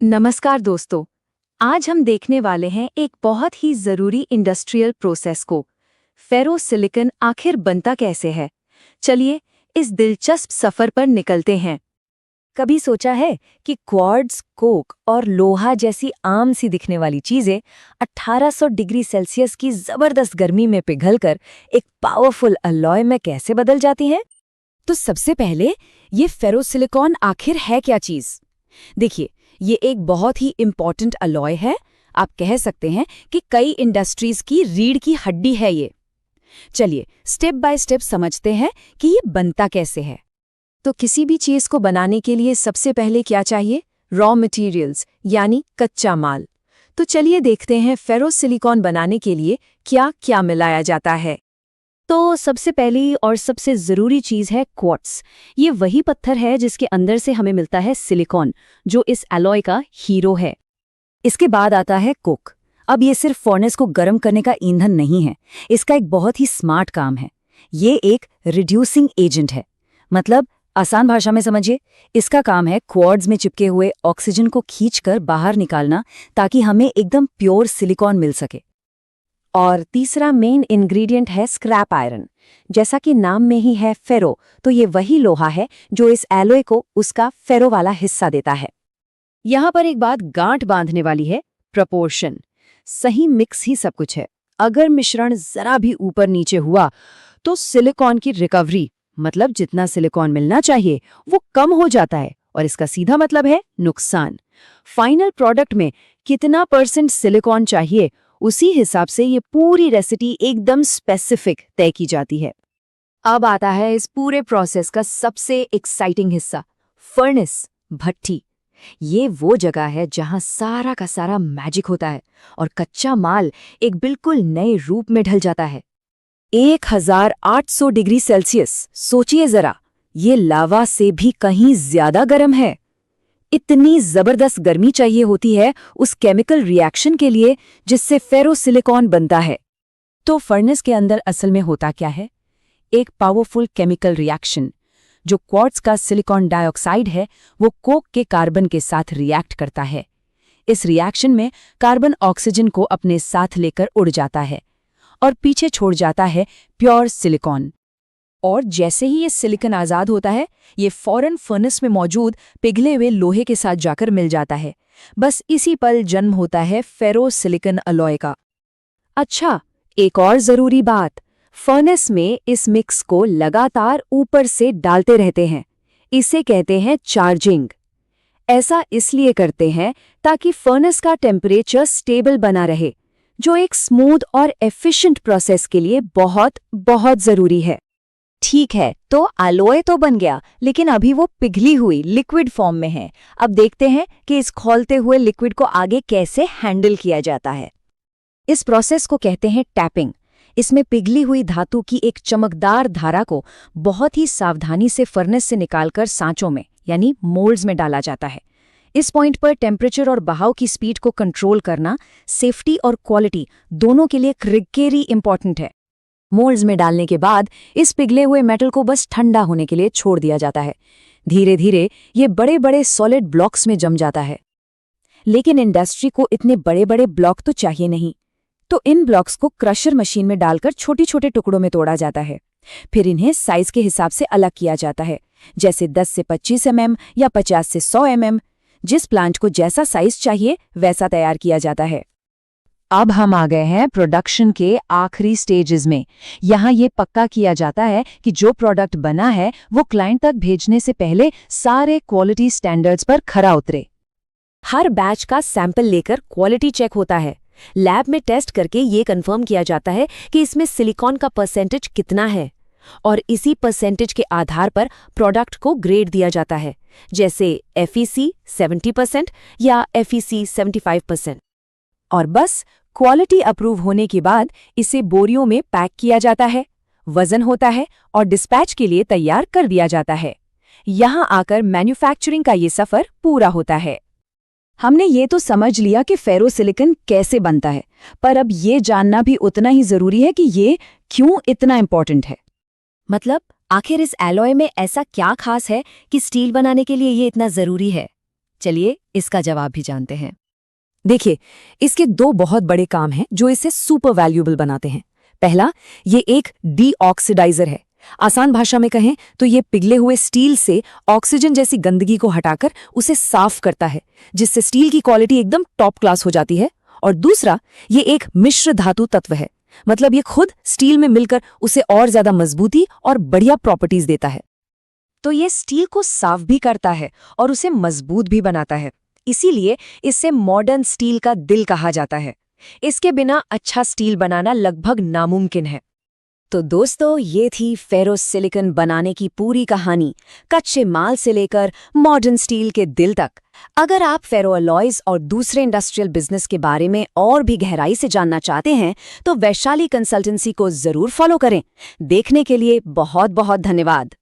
नमस्कार दोस्तों। आज हम देखने वाले हैं एक बहुत ही जरूरी इंडस्ट्रियल प्रोसेस को। फेरोसिलिकॉन आखिर बनता कैसे है? चलिए इस दिलचस्प सफर पर निकलते हैं। कभी सोचा है कि क्वार्ट्ज, कोक और लोहा जैसी आम सी दिखने वाली चीजें 1800 डिग्री सेल्सियस की जबरदस्त गर्मी में पिघलकर एक पावरफुल अलॉय में कैसे बदल जाती हैं? तो सबसे पहले ये फेरोसिलिकॉन आखिर है क्या चीज? देखिए, ये एक बहुत ही इम्पॉर्टेंट अलॉय है। आप कह सकते हैं कि कई इंडस्ट्रीज की रीढ़ की हड्डी है ये। चलिए स्टेप बाय स्टेप समझते हैं कि ये बनता कैसे है। तो किसी भी चीज को बनाने के लिए सबसे पहले क्या चाहिए? रॉ मटेरियल्स यानी कच्चा माल। तो चलिए देखते हैं फेरोसिलिकॉन बनाने के लिए क्या क्या मिलाया जाता है। तो सबसे पहली और सबसे ज़रूरी चीज़ है क्वार्ट्स। ये वही पत्थर है जिसके अंदर से हमें मिलता है सिलिकॉन, जो इस एलॉय का हीरो है। इसके बाद आता है कोक। अब ये सिर्फ फर्नेस को गर्म करने का ईंधन नहीं है, इसका एक बहुत ही स्मार्ट काम है। ये एक रिड्यूसिंग एजेंट है। मतलब आसान भाषा में समझिए, इसका काम है क्वार्ट्ज में चिपके हुए ऑक्सीजन को खींचकर बाहर निकालना, ताकि हमें एकदम प्योर सिलिकॉन मिल सके। और तीसरा मेन इंग्रेडिएंट है स्क्रैप आयरन। जैसा कि नाम में ही है फेरो, तो ये वही लोहा है जो इस एलॉय को उसका फेरो वाला हिस्सा देता है। यहाँ पर एक बात गांठ बांधने वाली है, प्रपोर्शन। सही मिक्स ही सब कुछ है। अगर मिश्रण जरा भी ऊपर नीचे हुआ तो सिलिकॉन की रिकवरी, मतलब जितना सिलिकॉन मिलना चाहिए वो कम हो जाता है, और इसका सीधा मतलब है नुकसान। फाइनल प्रोडक्ट में कितना % सिलिकॉन चाहिए, उसी हिसाब से ये पूरी रेसिपी एकदम स्पेसिफिक तय की जाती है। अब आता है इस पूरे प्रोसेस का सबसे एक्साइटिंग हिस्सा, फर्नेस, भट्ठी। ये वो जगह है जहां सारा का सारा मैजिक होता है और कच्चा माल एक बिल्कुल नए रूप में ढल जाता है। 1800 डिग्री सेल्सियस, सोचिए जरा, ये लावा से भी कहीं ज्यादा गर्म है। इतनी जबरदस्त गर्मी चाहिए होती है उस केमिकल रिएक्शन के लिए जिससे फेरोसिलिकॉन बनता है। तो फर्नेस के अंदर असल में होता क्या है? एक पावरफुल केमिकल रिएक्शन। जो क्वार्ट्ज का सिलिकॉन डाइऑक्साइड है वो कोक के कार्बन के साथ रिएक्ट करता है। इस रिएक्शन में कार्बन ऑक्सीजन को अपने साथ लेकर उड़ जाता है और पीछे छोड़ जाता है प्योर सिलिकॉन। और जैसे ही ये सिलिकॉन आज़ाद होता है, ये फौरन फर्नेस में मौजूद पिघले हुए लोहे के साथ जाकर मिल जाता है। बस इसी पल जन्म होता है फेरोसिलिकॉन अलॉय का। अच्छा, एक और ज़रूरी बात, फर्नेस में इस मिक्स को लगातार ऊपर से डालते रहते हैं। इसे कहते हैं चार्जिंग। ऐसा इसलिए करते हैं ताकि फर्नेस का टेम्परेचर स्टेबल बना रहे, जो एक स्मूथ और एफिशिएंट प्रोसेस के लिए बहुत बहुत ज़रूरी है। ठीक है, तो अलॉय तो बन गया, लेकिन अभी वो पिघली हुई लिक्विड फॉर्म में है। अब देखते हैं कि इस खौलते हुए लिक्विड को आगे कैसे हैंडल किया जाता है। इस प्रोसेस को कहते हैं टैपिंग। इसमें पिघली हुई धातु की एक चमकदार धारा को बहुत ही सावधानी से फर्नेस से निकालकर सांचों में यानी मोल्ड्स में डाला जाता है। इस पॉइंट पर टेम्परेचर और बहाव की स्पीड को कंट्रोल करना सेफ्टी और क्वालिटी दोनों के लिए क्रिटिकली इंपॉर्टेंट है। मोल्ड्स में डालने के बाद इस पिघले हुए मेटल को बस ठंडा होने के लिए छोड़ दिया जाता है। धीरे धीरे ये बड़े बड़े सॉलिड ब्लॉक्स में जम जाता है। लेकिन इंडस्ट्री को इतने बड़े बड़े ब्लॉक तो चाहिए नहीं, तो इन ब्लॉक्स को क्रशर मशीन में डालकर छोटे छोटे टुकड़ों में तोड़ा जाता है। फिर इन्हें साइज के हिसाब से अलग किया जाता है, जैसे 10 से 25 mm या 50 से 100 mm। जिस प्लांट को जैसा साइज चाहिए वैसा तैयार किया जाता है। अब हम आ गए हैं प्रोडक्शन के आखिरी स्टेजेस में। यहाँ ये पक्का किया जाता है कि जो प्रोडक्ट बना है वो क्लाइंट तक भेजने से पहले सारे क्वालिटी स्टैंडर्ड्स पर खरा उतरे। हर बैच का सैंपल लेकर क्वालिटी चेक होता है। लैब में टेस्ट करके ये कंफर्म किया जाता है कि इसमें सिलिकॉन का परसेंटेज कितना है, और इसी परसेंटेज के आधार पर प्रोडक्ट को ग्रेड दिया जाता है, जैसे FEC 70% या FEC 75%। और बस क्वालिटी अप्रूव होने के बाद इसे बोरियों में पैक किया जाता है, वजन होता है और डिस्पैच के लिए तैयार कर दिया जाता है। यहाँ आकर मैन्युफैक्चरिंग का ये सफ़र पूरा होता है। हमने ये तो समझ लिया कि फेरोसिलिकॉन कैसे बनता है, पर अब ये जानना भी उतना ही ज़रूरी है कि ये क्यों इतना इम्पोर्टेंट है। मतलब आखिर इस एलॉय में ऐसा क्या खास है कि स्टील बनाने के लिए ये इतना ज़रूरी है? चलिए इसका जवाब भी जानते हैं। देखिए, इसके दो बहुत बड़े काम हैं जो इसे सुपर वैल्यूएबल बनाते हैं। पहला, ये एक डीऑक्सीडाइजर है। आसान भाषा में कहें तो ये पिघले हुए स्टील से ऑक्सीजन जैसी गंदगी को हटाकर उसे साफ करता है, जिससे स्टील की क्वालिटी एकदम टॉप क्लास हो जाती है। और दूसरा, ये एक मिश्र धातु तत्व है, मतलब ये खुद स्टील में मिलकर उसे और ज्यादा मजबूती और बढ़िया प्रॉपर्टीज देता है। तो ये स्टील को साफ भी करता है और उसे मजबूत भी बनाता है। इसीलिए इसे मॉडर्न स्टील का दिल कहा जाता है। इसके बिना अच्छा स्टील बनाना लगभग नामुमकिन है। तो दोस्तों, ये थी फेरोसिलिकॉन बनाने की पूरी कहानी, कच्चे माल से लेकर मॉडर्न स्टील के दिल तक। अगर आप फेरोअलॉयज और दूसरे इंडस्ट्रियल बिजनेस के बारे में और भी गहराई से जानना चाहते हैं तो वैशाली कंसल्टेंसी को जरूर फॉलो करें। देखने के लिए बहुत बहुत धन्यवाद।